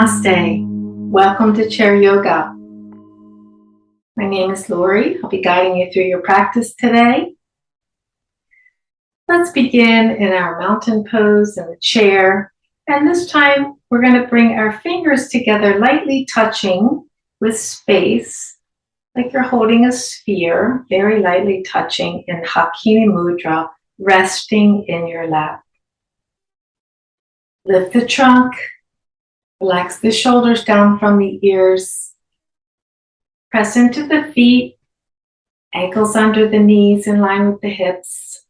Namaste. Welcome to Chair Yoga. My name is Lori. I'll be guiding you through your practice today. Let's begin in our mountain pose in the chair. And this time we're going to bring our fingers together, lightly touching with space, like you're holding a sphere, very lightly touching in Hakini Mudra, resting in your lap. Lift the trunk. Relax the shoulders down from the ears. Press into the feet, ankles under the knees in line with the hips.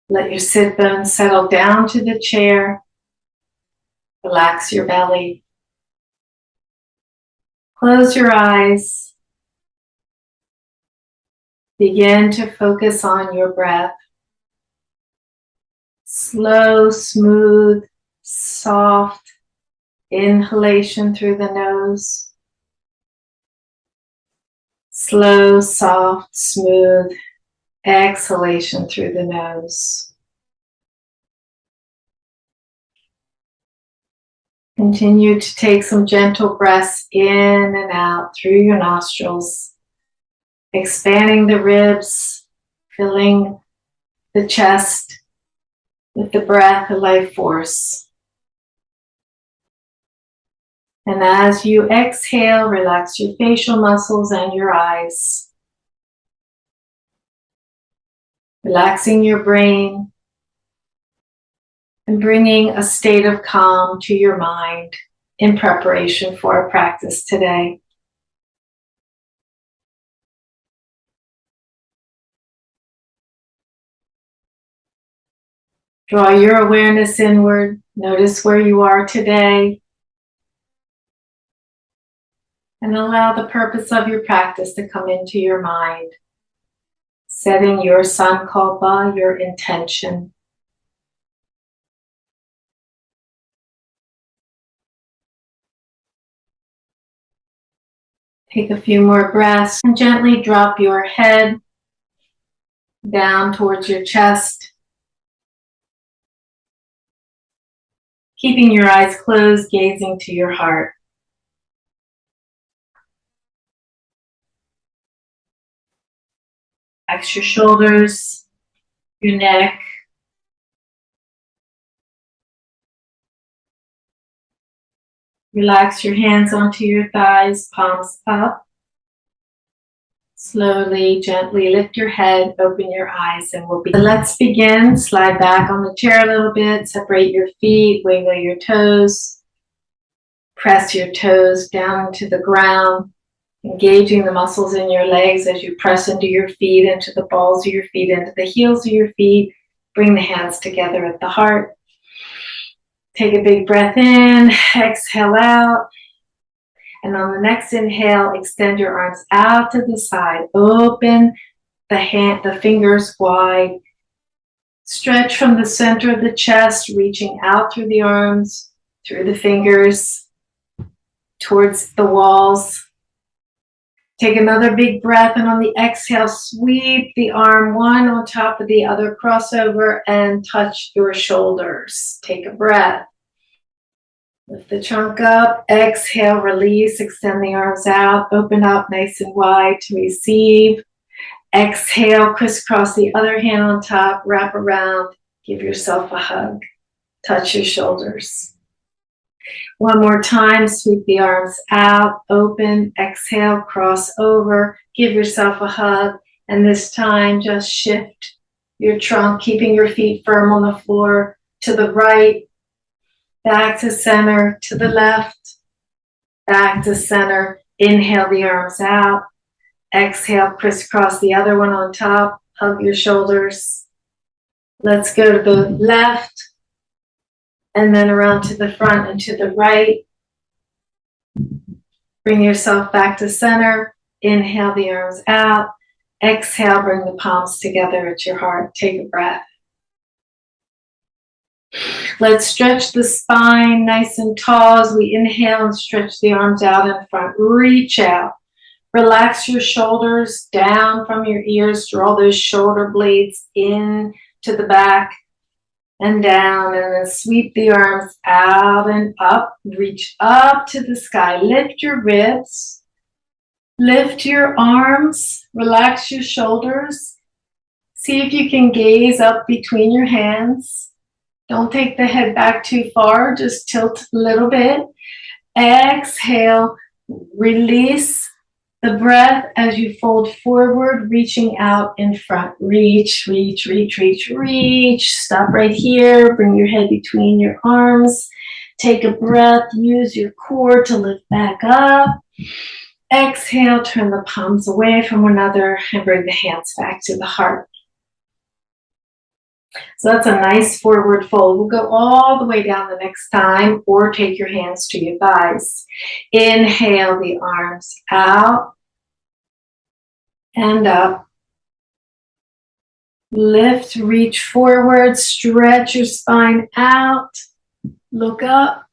Let your sit bones settle down to the chair. Relax your belly. Close your eyes. Begin to focus on your breath. Slow, smooth, soft inhalation through the nose. Slow, soft, smooth exhalation through the nose. Continue to take some gentle breaths in and out through your nostrils, expanding the ribs, filling the chest with the breath of life force. And as you exhale, relax your facial muscles and your eyes. Relaxing your brain and bringing a state of calm to your mind in preparation for our practice today. Draw your awareness inward. Notice where you are today. And allow the purpose of your practice to come into your mind. Setting your sankalpa, your intention. Take a few more breaths and gently drop your head down towards your chest. Keeping your eyes closed, gazing to your heart. Relax your shoulders, your neck. Relax your hands onto your thighs, palms up. Slowly, gently lift your head, open your eyes, and we'll begin. Let's begin. Slide back on the chair a little bit, separate your feet, wiggle your toes. Press your toes down into the ground. Engaging the muscles in your legs as you press into your feet, into the balls of your feet, into the heels of your feet. Bring the hands together at the heart. Take a big breath in, exhale out. And on the next inhale, extend your arms out to the side. Open the fingers wide. Stretch from the center of the chest, reaching out through the arms, through the fingers, towards the walls. Take another big breath, and on the exhale, sweep the arm one on top of the other, crossover, and touch your shoulders. Take a breath. Lift the trunk up, exhale, release, extend the arms out, open up nice and wide to receive. Exhale, crisscross the other hand on top, wrap around, give yourself a hug. Touch your shoulders. One more time, sweep the arms out, open, exhale, cross over, give yourself a hug, and this time just shift your trunk, keeping your feet firm on the floor, to the right, back to center, to the left, back to center. Inhale the arms out, exhale, crisscross the other one on top, hug your shoulders. Let's go to the left, and then around to the front and to the right. Bring yourself back to center. Inhale the arms out. Exhale, bring the palms together at your heart. Take a breath. Let's stretch the spine nice and tall as we inhale and stretch the arms out in front. Reach out. Relax your shoulders down from your ears. Draw those shoulder blades in to the back. and down, and then sweep the arms out and up. Reach up to the sky. Lift your ribs. Lift your arms. Relax your shoulders. See if you can gaze up between your hands. Don't take the head back too far. Just tilt a little bit. Exhale. Release the breath as you fold forward, reaching out in front. Reach, reach, reach, reach, reach. Stop right here. Bring your head between your arms. Take a breath. Use your core to lift back up. Exhale, turn the palms away from one another and bring the hands back to the heart. So that's a nice forward fold. We'll go all the way down the next time, or take your hands to your thighs. Inhale the arms out and up. Lift, reach forward, stretch your spine out. Look up.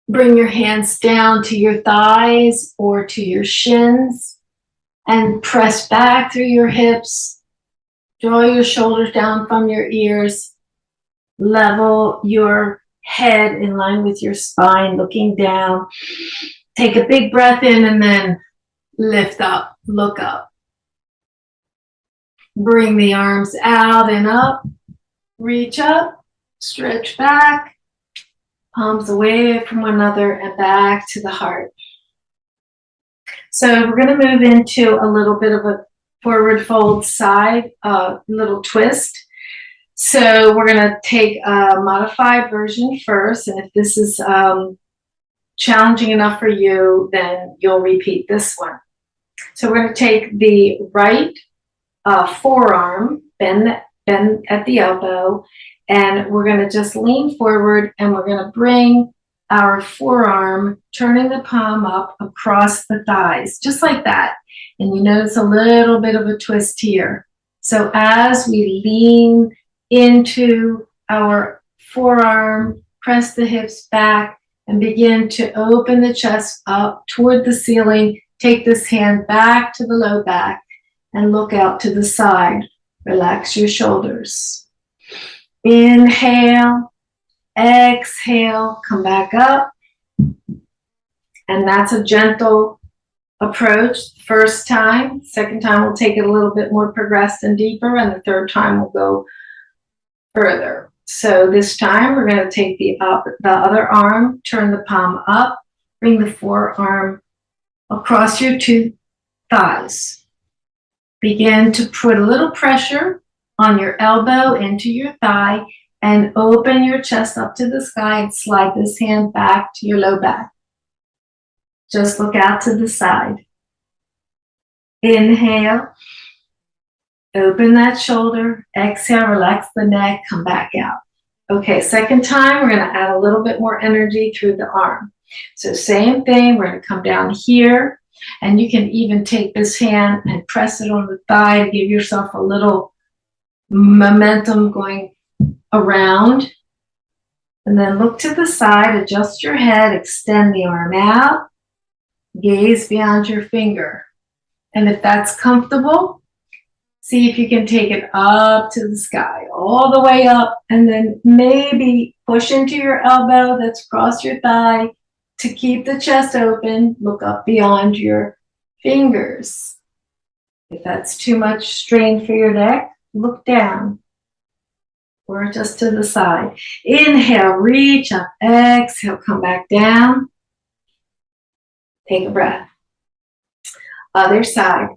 Bring your hands down to your thighs or to your shins and press back through your hips. Draw your shoulders down from your ears. Level your head in line with your spine, looking down. Take a big breath in and then lift up, look up. Bring the arms out and up. Reach up, stretch back. Palms away from one another and back to the heart. So we're going to move into a little bit of a forward fold side, little twist. So we're going to take a modified version first, and if this is challenging enough for you, then you'll repeat this one. So we're going to take the right forearm, bend at the elbow, and we're going to just lean forward, and we're going to bring our forearm, turning the palm up across the thighs, just like that. And you notice a little bit of a twist here. So as we lean into our forearm, press the hips back, and begin to open the chest up toward the ceiling, take this hand back to the low back and look out to the side. Relax your shoulders. Inhale, exhale, come back up. And that's a gentle approach. First time, second time we'll take it a little bit more progressed and deeper, and the third time we'll go further. So this time we're going to take the other arm, turn the palm up, bring the forearm across your two thighs. Begin to put a little pressure on your elbow into your thigh and open your chest up to the sky and slide this hand back to your low back. Just look out to the side. Inhale. Open that shoulder. Exhale, relax the neck, come back out. Okay, second time, we're going to add a little bit more energy through the arm. So same thing, we're going to come down here, and you can even take this hand and press it on the thigh to give yourself a little momentum going around. And then look to the side, adjust your head, extend the arm out. Gaze beyond your finger. And if that's comfortable, see if you can take it up to the sky, all the way up, and then maybe push into your elbow that's across your thigh to keep the chest open. Look up beyond your fingers. If that's too much strain for your neck, look down or just to the side. Inhale, reach up. Exhale, come back down. Take a breath. Other side.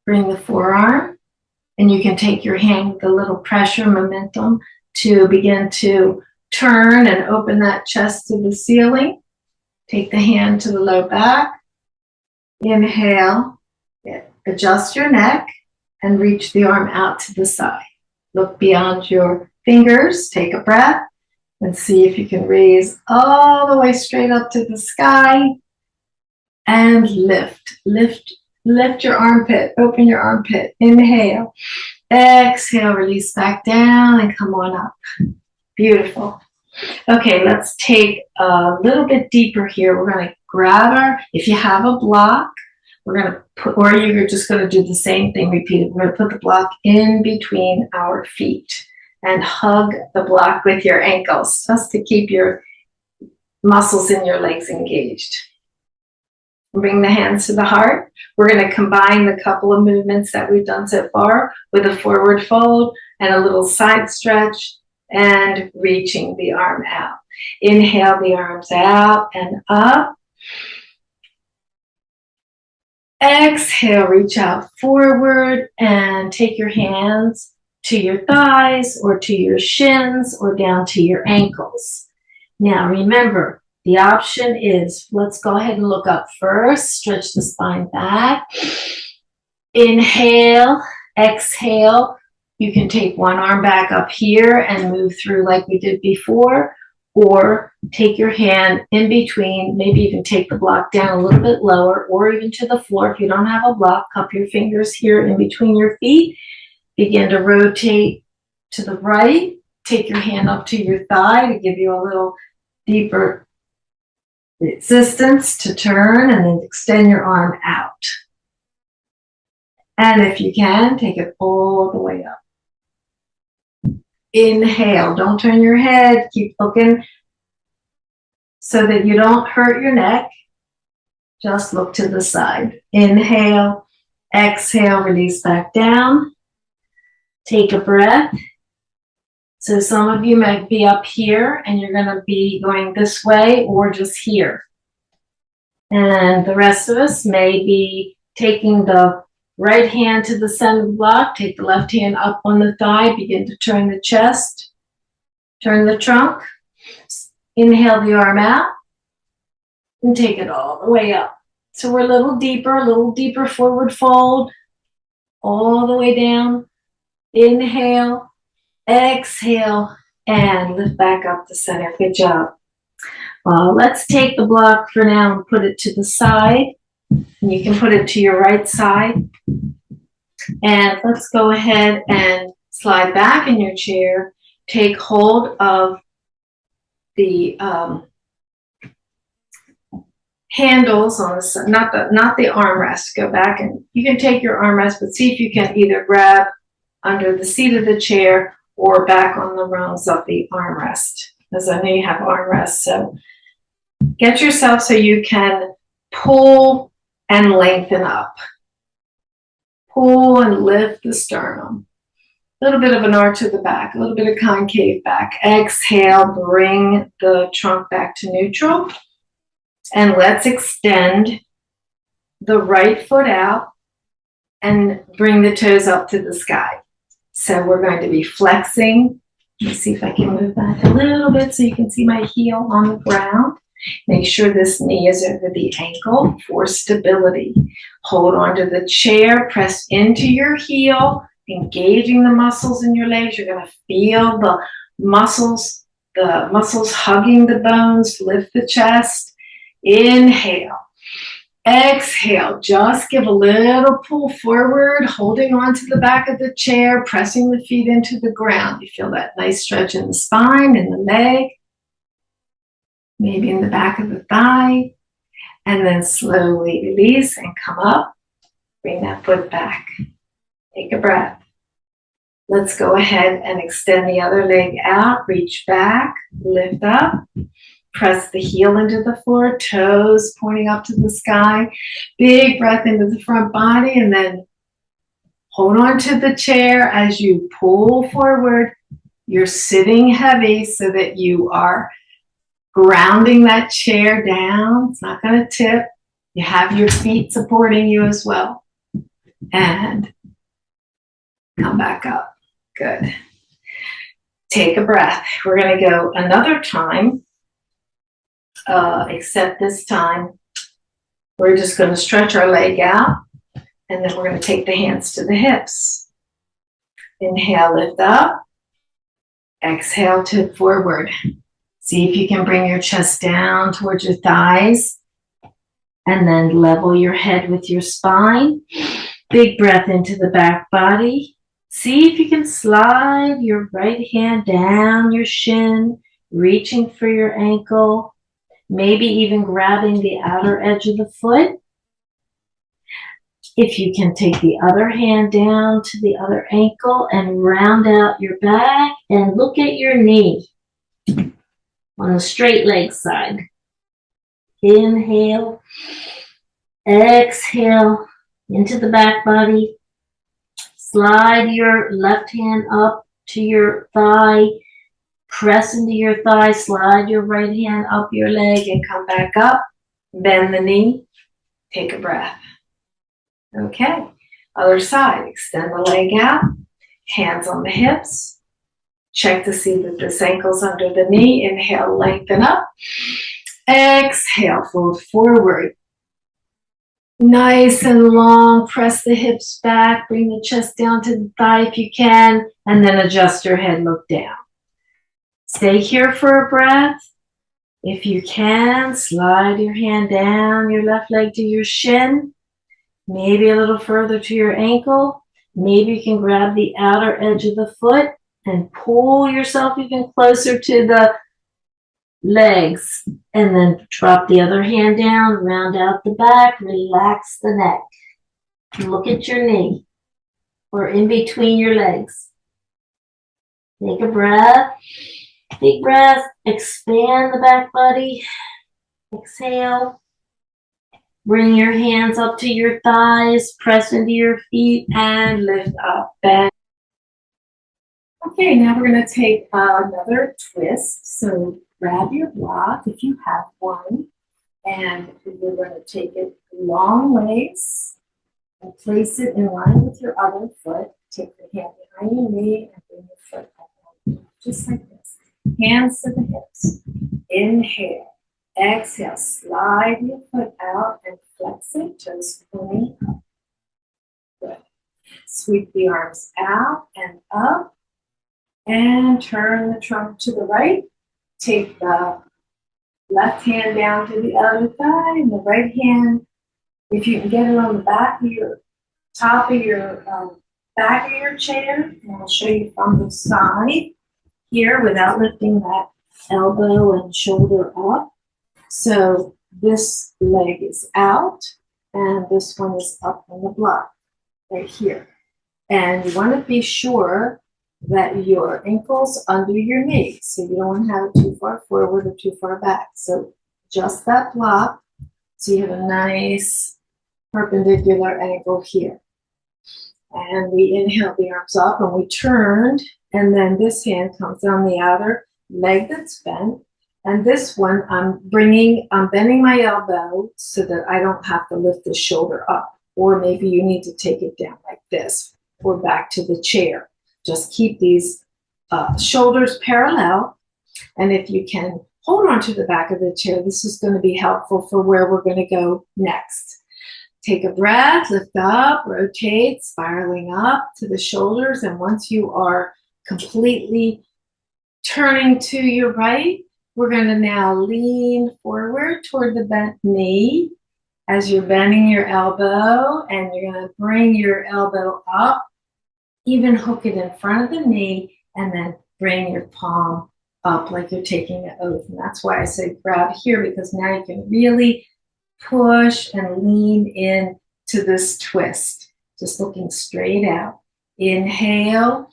Bring the forearm, and you can take your hand with a little pressure, momentum, to begin to turn and open that chest to the ceiling. Take the hand to the low back. Inhale. Adjust your neck and reach the arm out to the side. Look beyond your fingers. Take a breath and see if you can raise all the way straight up to the sky. And lift your armpit, open your armpit. Inhale, exhale, release back down and come on up. Beautiful. Okay, let's take a little bit deeper here. We're going to grab if you have a block, we're going to put, or you're just going to do the same thing, repeat it. We're going to put the block in between our feet. and hug the block with your ankles just to keep your muscles in your legs engaged. Bring the hands to the heart. We're going to combine the couple of movements that we've done so far with a forward fold and a little side stretch and reaching the arm out. Inhale the arms out and up. Exhale, reach out forward and take your hands to your thighs or to your shins or down to your ankles. Now remember, the option is, let's go ahead and look up first. Stretch the spine back. Inhale, exhale. You can take one arm back up here and move through like we did before, or take your hand in between, maybe even take the block down a little bit lower or even to the floor. If you don't have a block, cup your fingers here in between your feet. Begin to rotate to the right. Take your hand up to your thigh to give you a little deeper resistance to turn, and then extend your arm out. And if you can, take it all the way up. Inhale, don't turn your head, keep looking so that you don't hurt your neck. Just look to the side. Inhale, exhale, release back down. Take a breath. So some of you might be up here and you're going to be going this way or just here. And the rest of us may be taking the right hand to the center of the block, take the left hand up on the thigh, begin to turn the chest, turn the trunk, inhale the arm out, and take it all the way up. So we're a little deeper forward fold, all the way down. Inhale, exhale, and lift back up to center. Good job. Let's take the block for now and put it to the side. And you can put it to your right side. And let's go ahead and slide back in your chair. Take hold of the handles on the not the armrest. Go back and you can take your armrest, but see if you can either grab under the seat of the chair or back on the rungs of the armrest. As I know you have armrests, so get yourself so you can pull and lengthen up. Pull and lift the sternum. A little bit of an arch of the back, a little bit of concave back. Exhale, bring the trunk back to neutral. And let's extend the right foot out and bring the toes up to the sky. So we're going to be flexing. Let me see if I can move back a little bit so you can see my heel on the ground. Make sure this knee is over the ankle for stability. Hold onto the chair, press into your heel, engaging the muscles in your legs. You're going to feel the muscles hugging the bones. Lift the chest. Inhale. Exhale. Just give a little pull forward, holding onto the back of the chair, pressing the feet into the ground. You feel that nice stretch in the spine, in the leg, maybe in the back of the thigh. And then slowly release and come up. Bring that foot back. Take a breath. Let's go ahead and extend the other leg out. Reach back, lift up. Press the heel into the floor, toes pointing up to the sky. Big breath into the front body, and then hold on to the chair as you pull forward. You're sitting heavy so that you are grounding that chair down. It's not going to tip. You have your feet supporting you as well. And come back up. Good. Take a breath. We're going to go another time. Except this time, we're just going to stretch our leg out, and then we're going to take the hands to the hips. Inhale, lift up. Exhale, tip forward. See if you can bring your chest down towards your thighs, and then level your head with your spine. Big breath into the back body. See if you can slide your right hand down your shin, reaching for your ankle. Maybe even grabbing the outer edge of the foot. If you can take the other hand down to the other ankle and round out your back and look at your knee on the straight leg side. Inhale, exhale into the back body. Slide your left hand up to your thigh. Press into your thigh, slide your right hand up your leg and come back up. Bend the knee, take a breath. Okay, other side, extend the leg out, hands on the hips. Check to see that this ankle's under the knee. Inhale, lengthen up. Exhale, fold forward. Nice and long, press the hips back, bring the chest down to the thigh if you can, and then adjust your head, look down. Stay here for a breath. If you can, slide your hand down your left leg to your shin, maybe a little further to your ankle. Maybe you can grab the outer edge of the foot and pull yourself even closer to the legs, and then drop the other hand down, round out the back, relax the neck. Look at your knee or in between your legs. Take a breath. Big breath, expand the back body. Exhale. Bring your hands up to your thighs, press into your feet, and lift up. Bend. Okay, now we're going to take another twist. So grab your block if you have one, and we're going to take it long ways and place it in line with your other foot. Take the hand behind your knee and bring your foot up, just like this. Hands to the hips. Inhale. Exhale. Slide your foot out and flex it, toes pointing up. Good. Sweep the arms out and up. And turn the trunk to the right. Take the left hand down to the other thigh and the right hand, if you can get it on the back of your, top of your, back of your chair. And I'll show you from the side here without lifting that elbow and shoulder up. So this leg is out and this one is up on the block right here. And you want to be sure that your ankle's under your knee. So you don't want to have it too far forward or too far back. So just that block. So you have a nice perpendicular ankle here. And we inhale the arms up and we turned. And then this hand comes on the outer leg that's bent. And this one, I'm bending my elbow so that I don't have to lift the shoulder up. Or maybe you need to take it down like this or back to the chair. Just keep these shoulders parallel. And if you can hold on to the back of the chair, this is going to be helpful for where we're going to go next. Take a breath, lift up, rotate, spiraling up to the shoulders. And once you are completely turning to your right, we're going to now lean forward toward the bent knee as you're bending your elbow, and you're going to bring your elbow up. Even hook it in front of the knee and then bring your palm up like you're taking an oath. And that's why I say grab here, because now you can really push and lean in to this twist. Just looking straight out. Inhale,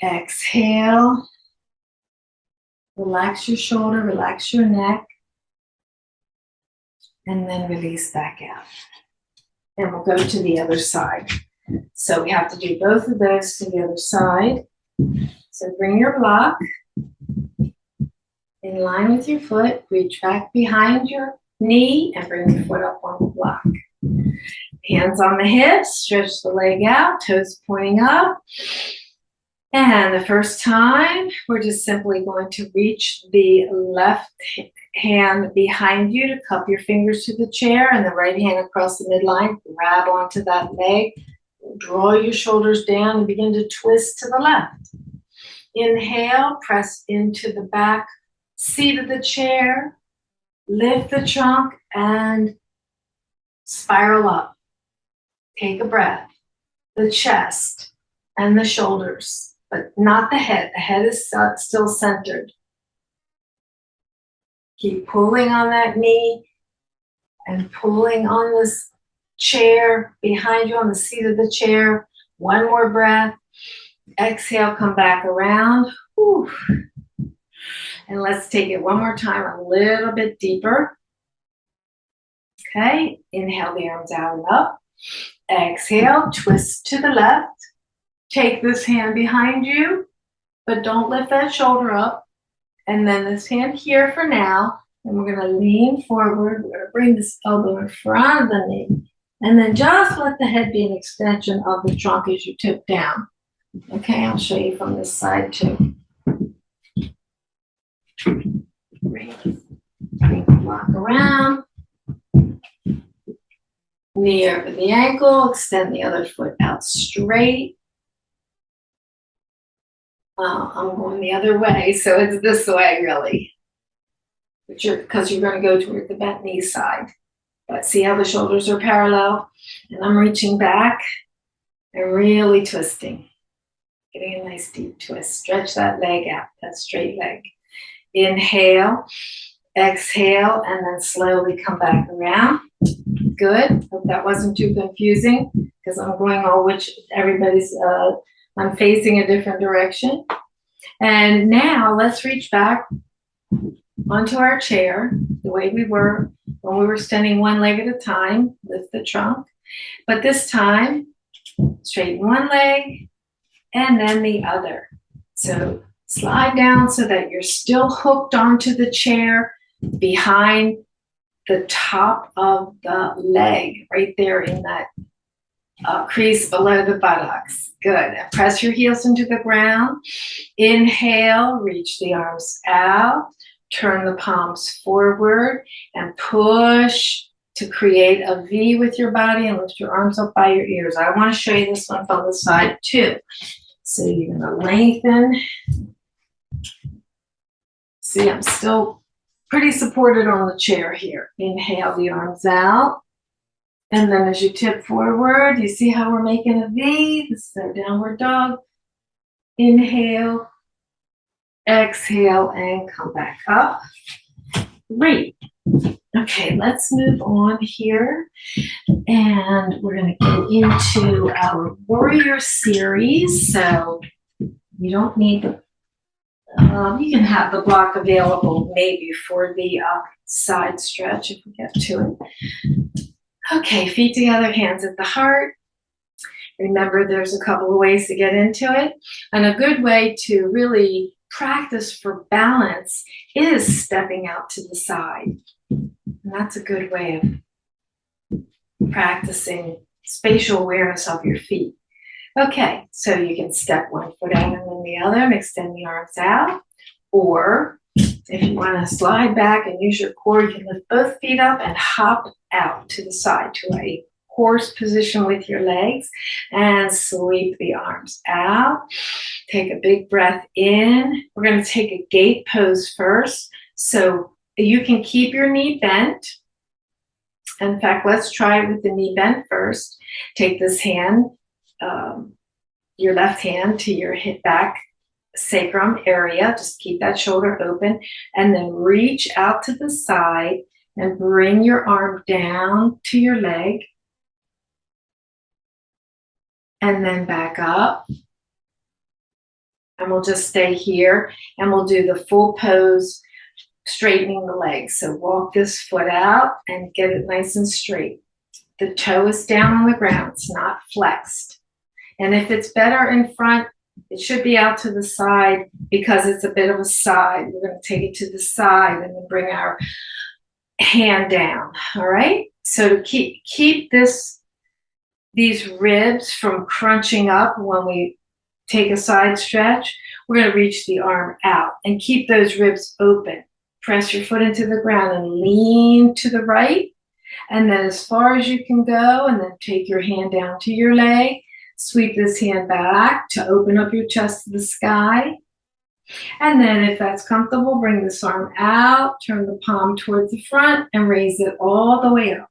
exhale. Relax your shoulder, relax your neck. And then release back out. And we'll go to the other side. So we have to do both of those to the other side. So bring your block in line with your foot, reach back behind your knee and bring your foot up on the block. Hands on the hips, stretch the leg out, toes pointing up. And the first time, we're just simply going to reach the left hand behind you to cup your fingers to the chair and the right hand across the midline, grab onto that leg. Draw your shoulders down and begin to twist to the left. Inhale, press into the back seat of the chair. Lift the trunk and spiral up. Take a breath. The chest and the shoulders, but not the head. The head is still centered. Keep pulling on that knee and pulling on this chair behind you on the seat of the chair. One more breath. Exhale, come back around. Whew. And let's take it one more time, a little bit deeper. Okay, inhale the arms out and up. Exhale, twist to the left. Take this hand behind you, but don't lift that shoulder up. And then this hand here for now. And we're going to lean forward. We're going to bring this elbow in front of the knee. And then just let the head be an extension of the trunk as you tip down. Okay, I'll show you from this side too. Bring the block around. Knee over the ankle. Extend the other foot out straight. I'm going the other way, so it's this way really. Because you're going to go toward the bent knee side. But see how the shoulders are parallel? And I'm reaching back and really twisting. Getting a nice deep twist. Stretch that leg out, that straight leg. Inhale, exhale, and then slowly come back around. Good. Hope that wasn't too confusing because I'm going all which everybody's, I'm facing a different direction. And now let's reach back onto our chair the way we were when we were standing one leg at a time, lift the trunk. But this time, straighten one leg and then the other. So slide down so that you're still hooked onto the chair behind the top of the leg, right there in that crease below the buttocks. Good. Press your heels into the ground. Inhale, reach the arms out. Turn the palms forward and push to create a V with your body and lift your arms up by your ears. I want to show you this one from the side too. So you're going to lengthen. See, I'm still pretty supported on the chair here. Inhale the arms out. And then as you tip forward, you see how we're making a V? This is our downward dog. Inhale, exhale, and come back up. Great. Okay, let's move on here. And we're going to go into our warrior series. So you don't need the, you can have the block available maybe for the side stretch if we get to it. Okay, feet together, hands at the heart. Remember, there's a couple of ways to get into it. And a good way to really practice for balance is stepping out to the side. And that's a good way of practicing spatial awareness of your feet. Okay, so you can step one foot out and then the other and extend the arms out. Or if you want to slide back and use your core, you can lift both feet up and hop out to the side to a horse position with your legs and sweep the arms out. Take a big breath in. We're going to take a gate pose first. So you can keep your knee bent. In fact, let's try it with the knee bent first. Take this hand, your left hand to your hip back sacrum area. Just keep that shoulder open and then reach out to the side and bring your arm down to your leg and then back up. And we'll just stay here and we'll do the full pose, straightening the legs. So walk this foot out and get it nice and straight. The toe is down on the ground. It's not flexed. And if it's better in front, it should be out to the side because it's a bit of a side. We're going to take it to the side and then bring our hand down. All right. So to keep these ribs from crunching up when we take a side stretch, we're going to reach the arm out and keep those ribs open. Press your foot into the ground and lean to the right. And then as far as you can go, and then take your hand down to your leg. Sweep this hand back to open up your chest to the sky. And then if that's comfortable, bring this arm out, turn the palm towards the front and raise it all the way up.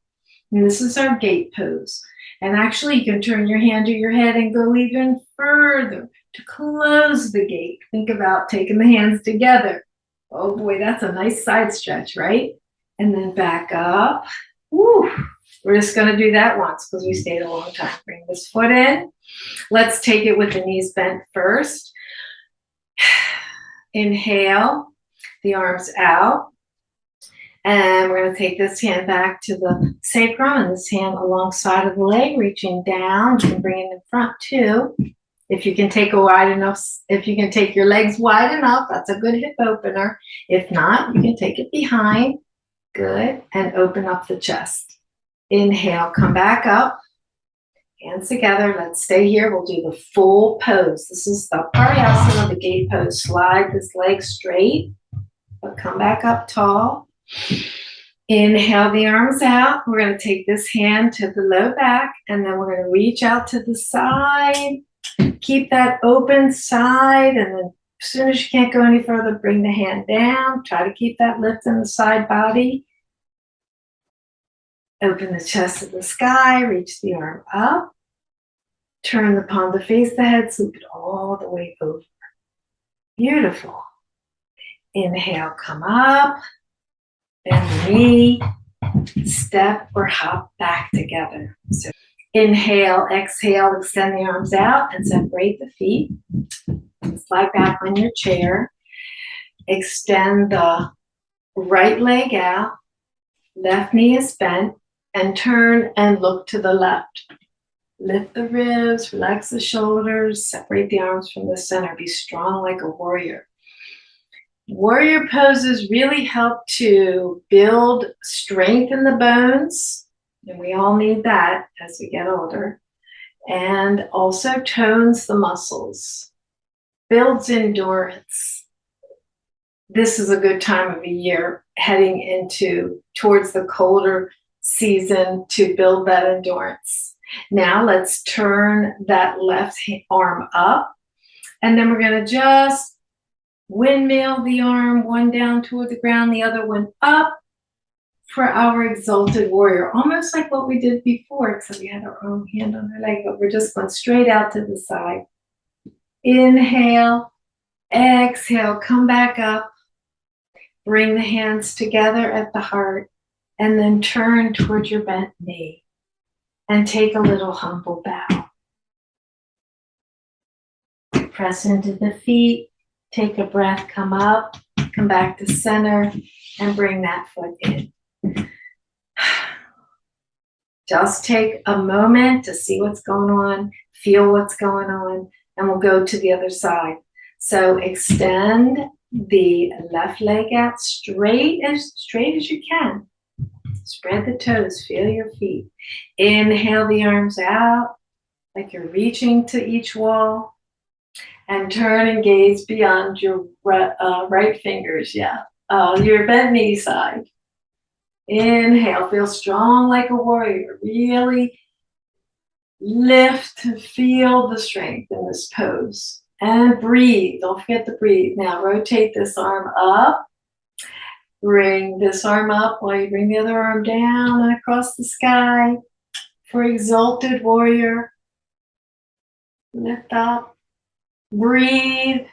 And this is our gate pose. And actually you can turn your hand to your head and go even further to close the gate. Think about taking the hands together. Oh boy, that's a nice side stretch, right? And then back up. Woo. We're just going to do that once because we stayed a long time. Bring this foot in. Let's take it with the knees bent first. Inhale, the arms out. And we're going to take this hand back to the sacrum and this hand alongside of the leg, reaching down. You can bring it in front too. If you can take your legs wide enough, that's a good hip opener. If not, you can take it behind. Good. And open up the chest. Inhale, come back up. Hands together. Let's stay here. We'll do the full pose. This is the Pariasana, the gate pose. Slide this leg straight, but come back up tall. Inhale the arms out. We're going to take this hand to the low back, and then we're going to reach out to the side. Keep that open side, and then as soon as you can't go any further, bring the hand down. Try to keep that lift in the side body. Open the chest to the sky, reach the arm up. Turn the palm to face the head, sweep it all the way over. Beautiful. Inhale, come up. Bend the knee, step or hop back together. So inhale, exhale, extend the arms out and separate the feet. Slide back on your chair. Extend the right leg out. Left knee is bent. And turn and look to the left. Lift the ribs, relax the shoulders, separate the arms from the center. Be strong like a warrior. Warrior poses really help to build strength in the bones, and we all need that as we get older, and also tones the muscles, builds endurance. This is a good time of the year heading towards the colder season to build that endurance. Now let's turn that left arm up, and then we're going to just windmill the arm, one down toward the ground, the other one up for our exalted warrior. Almost like what we did before, except we had our own hand on our leg, but we're just going straight out to the side. Inhale, exhale, come back up. Bring the hands together at the heart, and then turn towards your bent knee and take a little humble bow. Press into the feet, take a breath, come up, come back to center, and bring that foot in. Just take a moment to see what's going on, feel what's going on, and we'll go to the other side. So extend the left leg out straight as you can. Spread the toes, feel your feet. Inhale the arms out like you're reaching to each wall. And turn and gaze beyond your right fingers, your bent knee side. Inhale, feel strong like a warrior. Really lift to feel the strength in this pose. And breathe, don't forget to breathe. Now rotate this arm up. Bring this arm up while you bring the other arm down and across the sky for exalted warrior. Lift up. Breathe.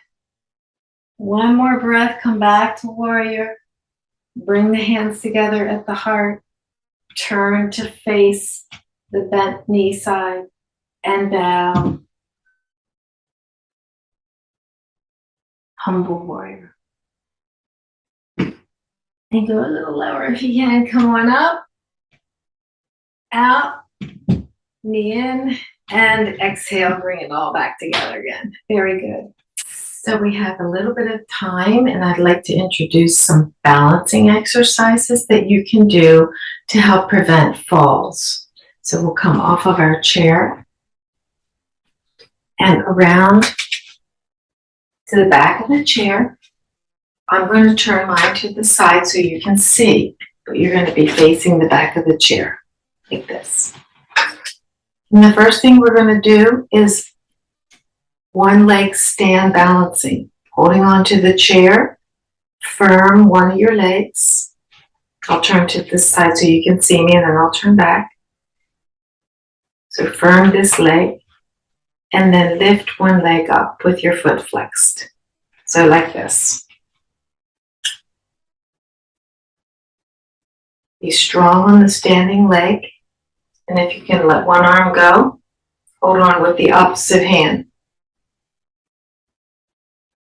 One more breath. Come back to warrior. Bring the hands together at the heart. Turn to face the bent knee side and bow. Humble warrior. And go a little lower if you can. Come on up. Out. Knee in. And exhale, bring it all back together again. Very good. So we have a little bit of time, and I'd like to introduce some balancing exercises that you can do to help prevent falls. So we'll come off of our chair and around to the back of the chair. I'm going to turn mine to the side so you can see, but you're going to be facing the back of the chair like this. And the first thing we're going to do is one leg stand balancing, holding onto the chair, firm one of your legs. I'll turn to this side so you can see me, and then I'll turn back. So firm this leg, and then lift one leg up with your foot flexed. So like this. Be strong on the standing leg. And if you can let one arm go, hold on with the opposite hand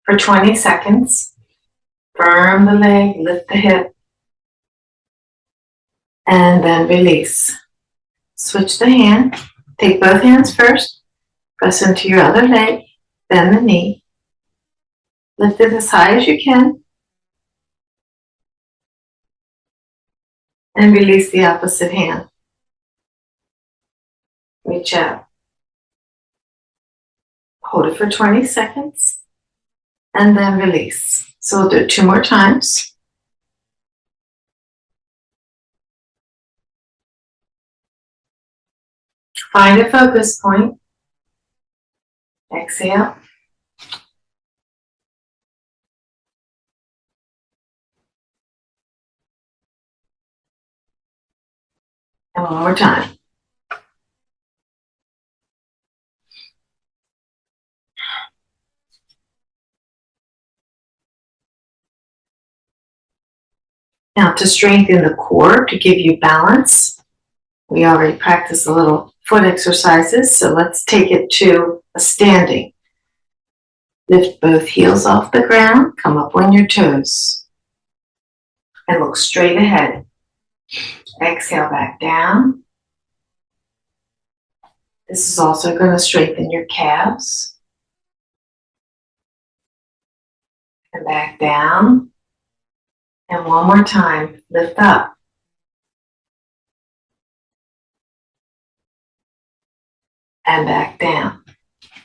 for 20 seconds. Firm the leg, lift the hip, and then release. Switch the hand. Take both hands first. Press into your other leg, bend the knee. Lift it as high as you can. And release the opposite hand. Reach out. Hold it for 20 seconds. And then release. So we'll do it 2 more times. Find a focus point. Exhale. And one more time. Now to strengthen the core, to give you balance, we already practiced a little foot exercises, so let's take it to a standing. Lift both heels off the ground, come up on your toes, and look straight ahead. Exhale back down. This is also going to strengthen your calves. And back down. And one more time, lift up. And back down.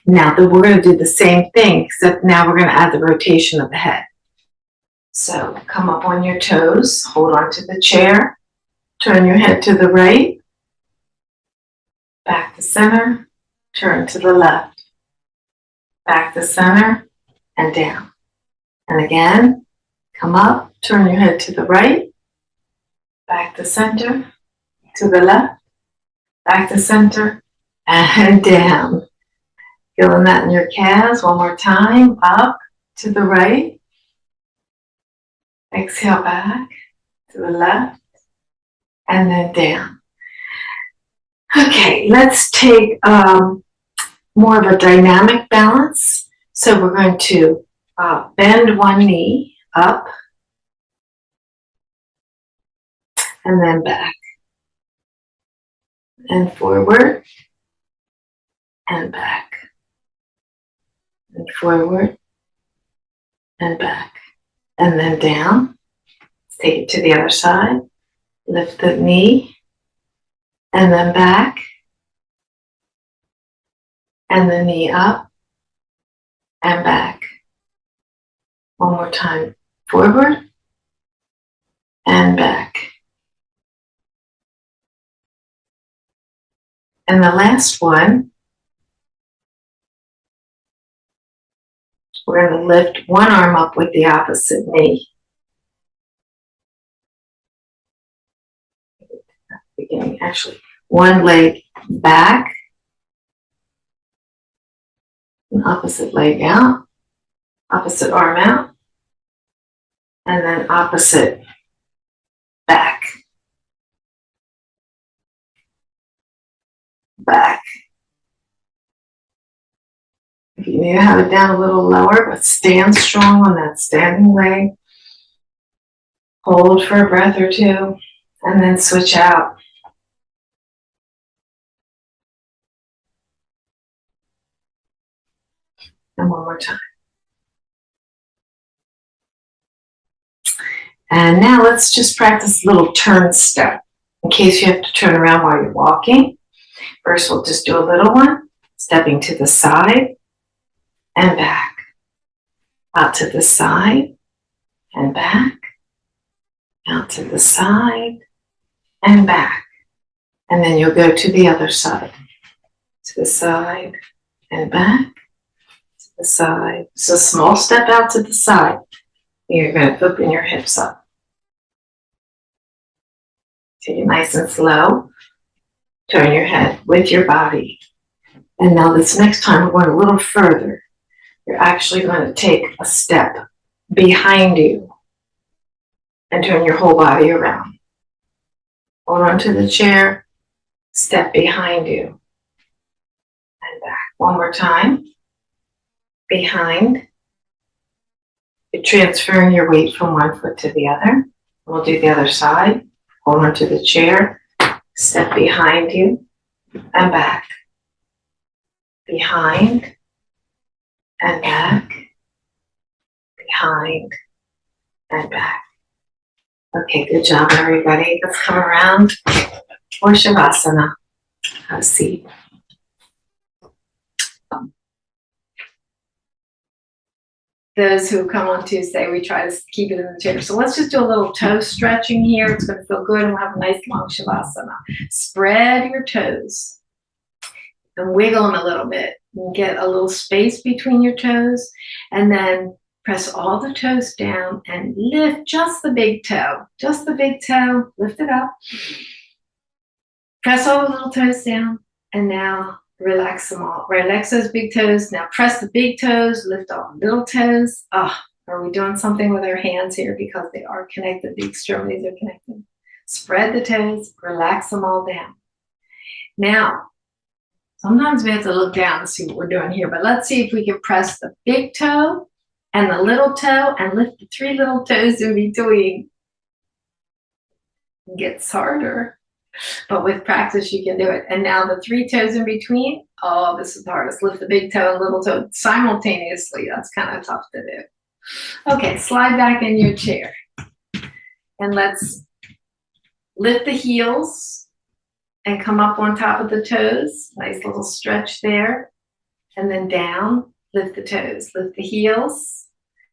Now we're going to do the same thing, except now we're going to add the rotation of the head. So come up on your toes, hold on to the chair, turn your head to the right, back to center, turn to the left, back to center, and down. And again, come up, turn your head to the right, back to center, to the left, back to center, and down. Feeling that in your calves. One more time. Up to the right. Exhale back to the left. And then down. Okay, let's take more of a dynamic balance. So we're going to bend one knee up. And then back. And forward. And back. And forward and back, and then down. Let's take it to the other side. Lift the knee, and then back, and the knee up, and back. One more time, forward and back. And the last one, we're going to lift one arm up with the opposite knee. Beginning, actually, one leg back, and opposite leg out, opposite arm out, and then opposite back, back. If you need to have it down a little lower, but stand strong on that standing leg. Hold for a breath or two, and then switch out. And one more time. And now let's just practice a little turn step. In case you have to turn around while you're walking. First, we'll just do a little one. Stepping to the side. And back, out to the side, and back, out to the side, and back. And then you'll go to the other side, to the side, and back, to the side. So small step out to the side. You're going to open your hips up. Take it nice and slow. Turn your head with your body. And now this next time, we're going a little further. You're actually going to take a step behind you and turn your whole body around. Hold on to the chair, Step behind you and back. One more time. Behind. You're transferring your weight from one foot to the other. We'll do the other side. Hold on to the chair. Step behind you and back. Behind and back. Behind and back. Okay, good job, everybody. Let's come around for Shavasana. Have a seat. Those who come on Tuesday, we try to keep it in the chair. So let's just do a little toe stretching here. It's going to feel good, and we'll have a nice long Shavasana. Spread your toes and wiggle them a little bit. And get a little space between your toes, and then press all the toes down and lift just the big toe. Just the big toe. Lift it up. Press all the little toes down, and now relax them all. Relax those big toes. Now press the big toes, lift all the little toes. Are we doing something with our hands here? Because they are connected. The extremities are connected. Spread the toes, relax them all down. Now, sometimes we have to look down to see what we're doing here, but let's see if we can press the big toe and the little toe and lift the three little toes in between. It gets harder. But with practice, you can do it. And now the three toes in between. Oh, this is the hardest. Lift the big toe and little toe simultaneously. That's kind of tough to do. Okay, slide back in your chair. And let's lift the heels and come up on top of the toes. Nice little stretch there. And then down, lift the toes. Lift the heels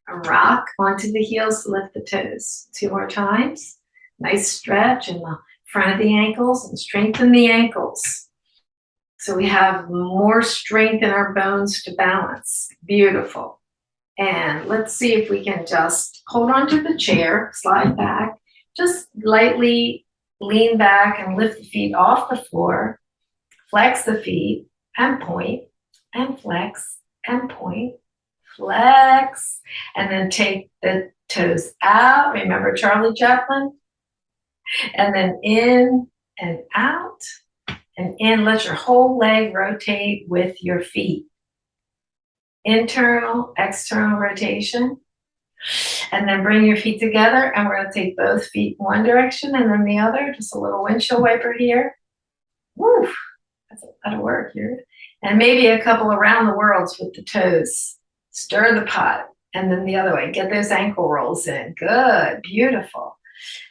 and rock onto the heels, lift the toes. 2 more times. Nice stretch in the front of the ankles and strengthen the ankles. So we have more strength in our bones to balance. Beautiful. And let's see if we can just hold on to the chair, slide back, just lightly lean back and lift the feet off the floor, flex the feet and point, and flex and point, flex, and then take the toes out. Remember Charlie Chaplin? And then in and out and in. Let your whole leg rotate with your feet. Internal, external rotation. And then bring your feet together, and we're going to take both feet one direction and then the other. Just a little windshield wiper here. Woo! That's a lot of work here. And maybe a couple around the worlds with the toes. Stir the pot. And then the other way. Get those ankle rolls in. Good. Beautiful.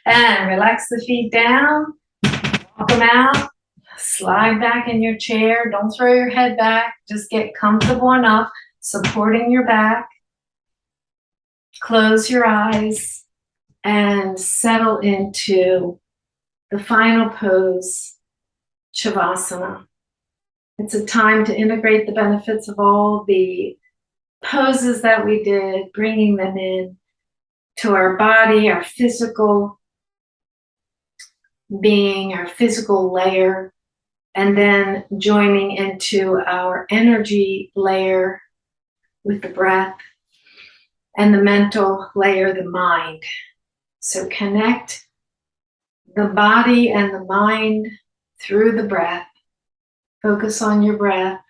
And relax the feet down, walk them out, slide back in your chair. Don't throw your head back. Just get comfortable enough, supporting your back. Close your eyes and settle into the final pose, Shavasana. It's a time to integrate the benefits of all the poses that we did, bringing them in to our body, our physical being, our physical layer, and then joining into our energy layer with the breath, and the mental layer, the mind. So connect the body and the mind through the breath. Focus on your breath.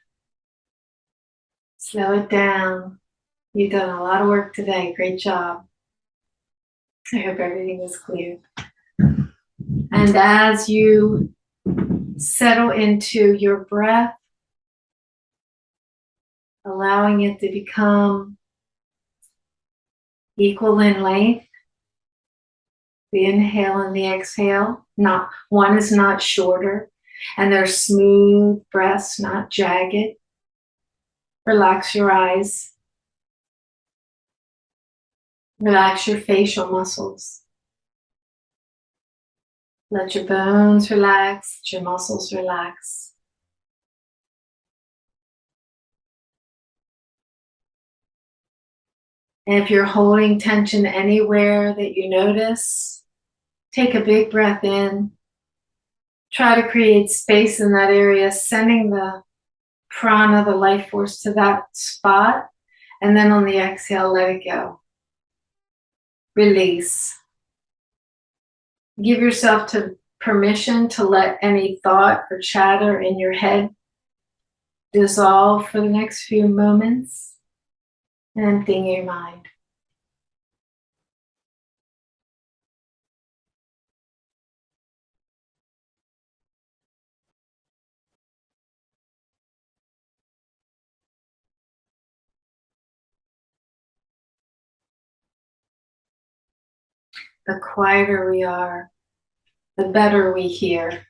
Slow it down. You've done a lot of work today. Great job. I hope everything is clear. And as you settle into your breath, allowing it to become equal in length, the inhale and the exhale, not one is not shorter, and they're smooth breaths, not jagged. Relax your eyes. Relax your facial muscles. Let your bones relax, let your muscles relax. And if you're holding tension anywhere that you notice, take a big breath in. Try to create space in that area, sending the prana, the life force, to that spot. And then on the exhale, let it go. Release. Give yourself to permission to let any thought or chatter in your head dissolve for the next few moments, and emptying your mind. The quieter we are, the better we hear.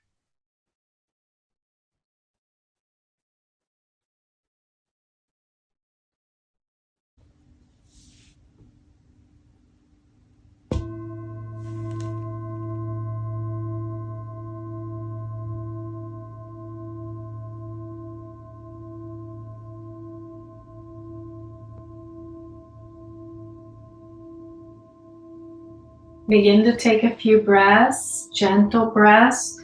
Begin to take a few breaths, gentle breaths,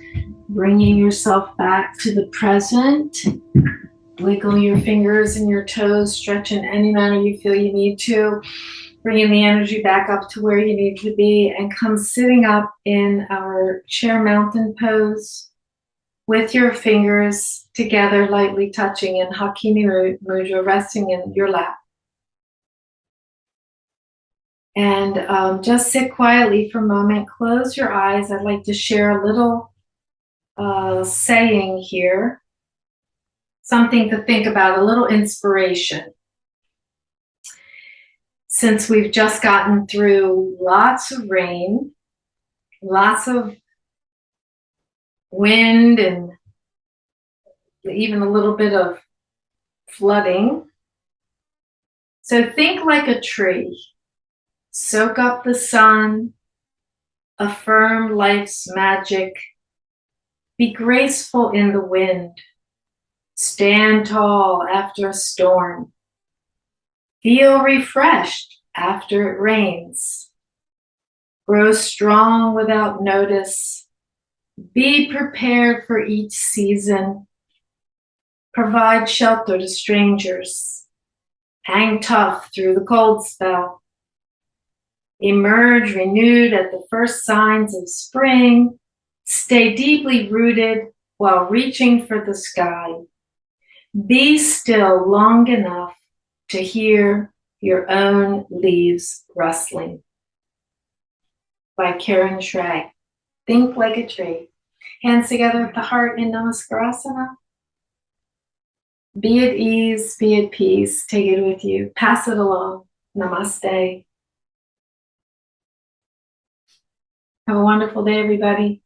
bringing yourself back to the present. Wiggle your fingers and your toes, stretch in any manner you feel you need to. Bringing the energy back up to where you need to be, and come sitting up in our chair mountain pose with your fingers together, lightly touching in Hakini Mudra, resting in your lap. And just sit quietly for a moment. Close your eyes. I'd like to share a little saying here, something to think about, a little inspiration. Since we've just gotten through lots of rain, lots of wind, and even a little bit of flooding. So think like a tree. Soak up the sun, affirm life's magic, be graceful in the wind, stand tall after a storm, feel refreshed after it rains, grow strong without notice, be prepared for each season, provide shelter to strangers, hang tough through the cold spell, emerge renewed at the first signs of spring, stay deeply rooted while reaching for the sky. Be still long enough to hear your own leaves rustling. By Karen Schrag. Think like a tree. Hands together at the heart in Namaskarasana. Be at ease, be at peace. Take it with you. Pass it along. Namaste. Have a wonderful day, everybody.